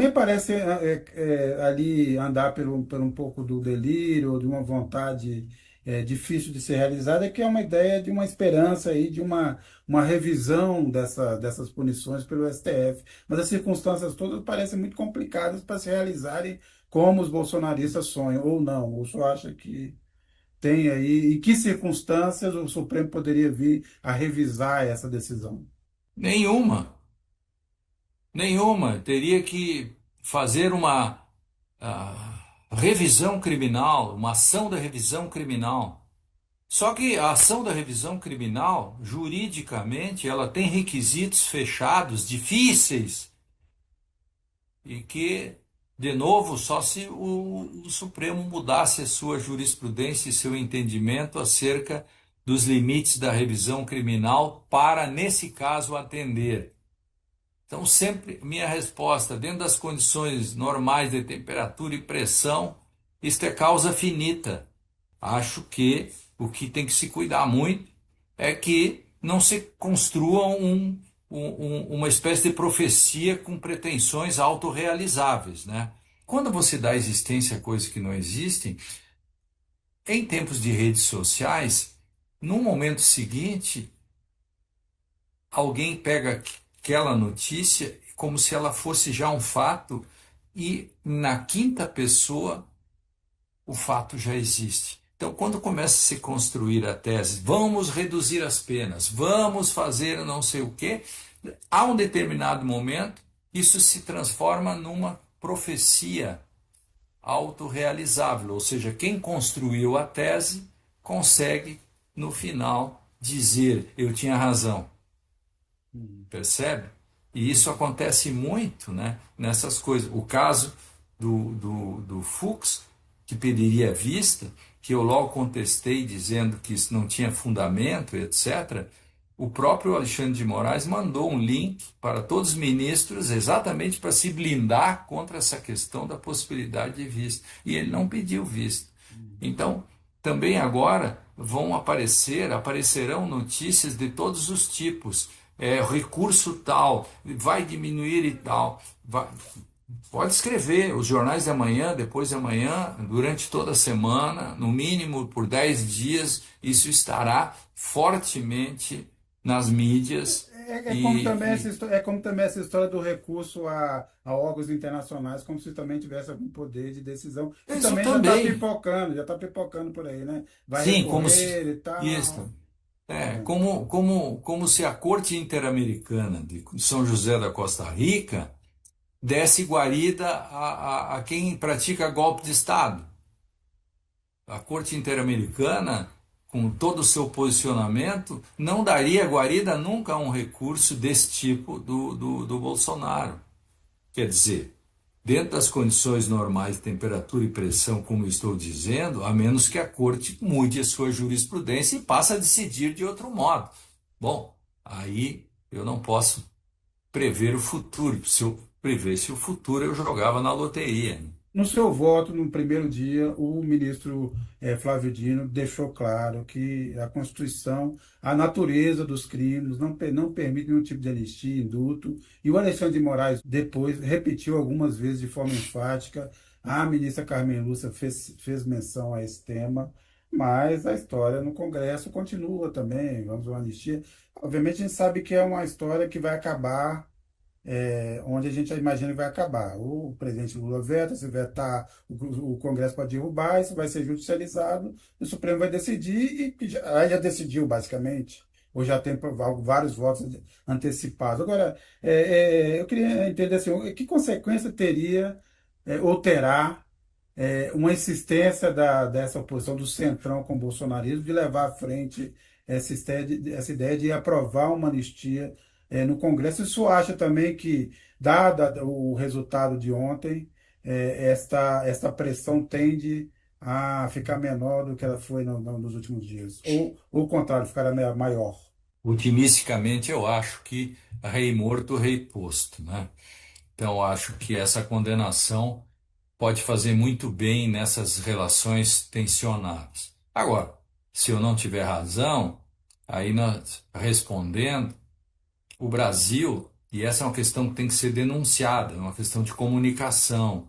também parece ali andar por um pouco do delírio, de uma vontade difícil de ser realizada, que é uma ideia de uma esperança aí, de uma revisão dessas punições pelo STF. Mas as circunstâncias todas parecem muito complicadas para se realizarem como os bolsonaristas sonham, ou não. O senhor acha que tem aí, em que circunstâncias o Supremo poderia vir a revisar essa decisão? Nenhuma, nenhuma. Teria que fazer uma revisão criminal, uma ação da revisão criminal. Só que a ação da revisão criminal, juridicamente, ela tem requisitos fechados, difíceis, e que, de novo, só se o Supremo mudasse a sua jurisprudência e seu entendimento acerca dos limites da revisão criminal para, nesse caso, atender. Então, sempre minha resposta, dentro das condições normais de temperatura e pressão, isto é causa finita. Acho que o que tem que se cuidar muito é que não se construa uma espécie de profecia com pretensões autorrealizáveis, né? Quando você dá existência a coisas que não existem, em tempos de redes sociais, no momento seguinte, alguém pega aquela notícia como se ela fosse já um fato e na quinta pessoa o fato já existe. Então, quando começa a se construir a tese, vamos reduzir as penas, vamos fazer não sei o quê, a um determinado momento, isso se transforma numa profecia autorrealizável, ou seja, quem construiu a tese consegue, no final, dizer: eu tinha razão. Percebe? E isso acontece muito, né, nessas coisas. O caso do Fux, que pediria vista, que eu logo contestei dizendo que isso não tinha fundamento, etc. O próprio Alexandre de Moraes mandou um link para todos os ministros exatamente para se blindar contra essa questão da possibilidade de vista. E ele não pediu vista. Então, também agora aparecerão notícias de todos os tipos. Recurso tal, vai diminuir e tal. Pode escrever os jornais de amanhã, depois de amanhã, durante toda a semana, no mínimo por 10 dias, isso estará fortemente nas mídias É como também e, é como também essa história do recurso a órgãos internacionais, como se também tivesse algum poder de decisão, que isso também também. já está pipocando por aí, né? Vai Sim, como se recorrer e tal. isso. Como se a Corte Interamericana de São José da Costa Rica desse guarida a quem pratica golpe de Estado. A Corte Interamericana, com todo o seu posicionamento, não daria guarida nunca a um recurso desse tipo do Bolsonaro. Quer dizer, dentro das condições normais de temperatura e pressão, como eu estou dizendo, a menos que a Corte mude a sua jurisprudência e passe a decidir de outro modo. Bom, aí eu não posso prever o futuro. Se eu prevesse o futuro, eu jogava na loteria. No seu voto, no primeiro dia, o ministro Flávio Dino deixou claro que a Constituição, a natureza dos crimes, não permite nenhum tipo de anistia, indulto. E o Alexandre de Moraes, depois, repetiu algumas vezes de forma enfática. A ministra Carmen Lúcia fez menção a esse tema, mas a história no Congresso continua também. Vamos uma anistia. Obviamente, a gente sabe que é uma história que vai acabar onde a gente imagina que vai acabar. O presidente Lula veta, se vetar, o Congresso pode derrubar, isso vai ser judicializado, o Supremo vai decidir, e já decidiu, basicamente, ou já tem vários votos antecipados. Agora, eu queria entender assim, que consequência teria, ou terá, uma insistência dessa oposição do Centrão com o bolsonarismo de levar à frente essa ideia de aprovar uma anistia no Congresso. Isso acha também que, dada o resultado de ontem, esta pressão tende a ficar menor do que ela foi nos últimos dias? Ou o contrário, ficará maior? Otimisticamente, eu acho que rei morto, rei posto, né? Então, eu acho que essa condenação pode fazer muito bem nessas relações tensionadas. Agora, se eu não tiver razão, aí nós respondendo, o Brasil E essa é uma questão que tem que ser denunciada, é uma questão de comunicação.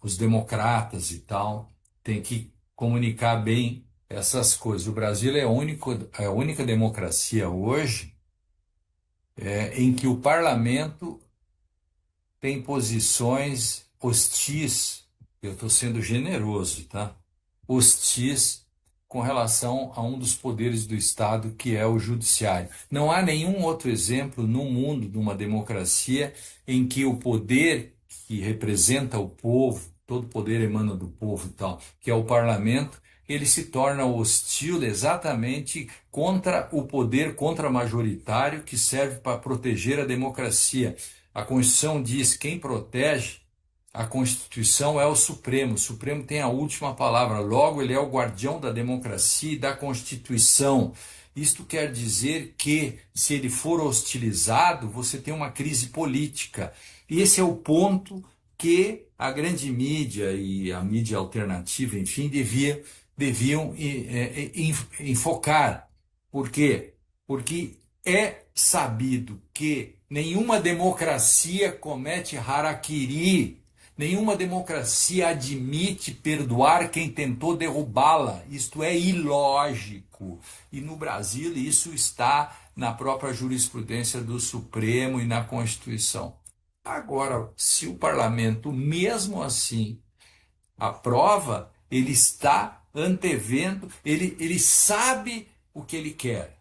Os democratas e tal têm que comunicar bem essas coisas. O Brasil é a única democracia hoje em que o parlamento tem posições hostis, eu estou sendo generoso, tá? Hostis com relação a um dos poderes do Estado, que é o judiciário. Não há nenhum outro exemplo no mundo de uma democracia em que o poder que representa o povo, todo poder emana do povo e tal, que é o parlamento, ele se torna hostil exatamente contra o poder contra-majoritário que serve para proteger a democracia. A Constituição diz: quem protege a Constituição é o Supremo tem a última palavra, logo ele é o guardião da democracia e da Constituição. Isto quer dizer que, se ele for hostilizado, você tem uma crise política. E esse é o ponto que a grande mídia e a mídia alternativa, enfim, deviam enfocar. Por quê? Porque é sabido que nenhuma democracia comete harakiri. Nenhuma democracia admite perdoar quem tentou derrubá-la. Isto é ilógico. E no Brasil isso está na própria jurisprudência do Supremo e na Constituição. Agora, se o parlamento, mesmo assim, aprova, ele está antevendo, ele sabe o que ele quer.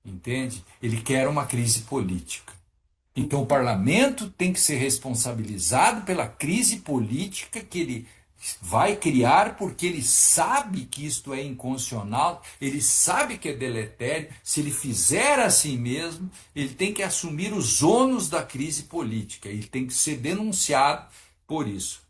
Entende? Ele quer uma crise política. Então o parlamento tem que ser responsabilizado pela crise política que ele vai criar, porque ele sabe que isto é inconstitucional, ele sabe que é deletério. Se ele fizer assim mesmo, ele tem que assumir os ônus da crise política, ele tem que ser denunciado por isso.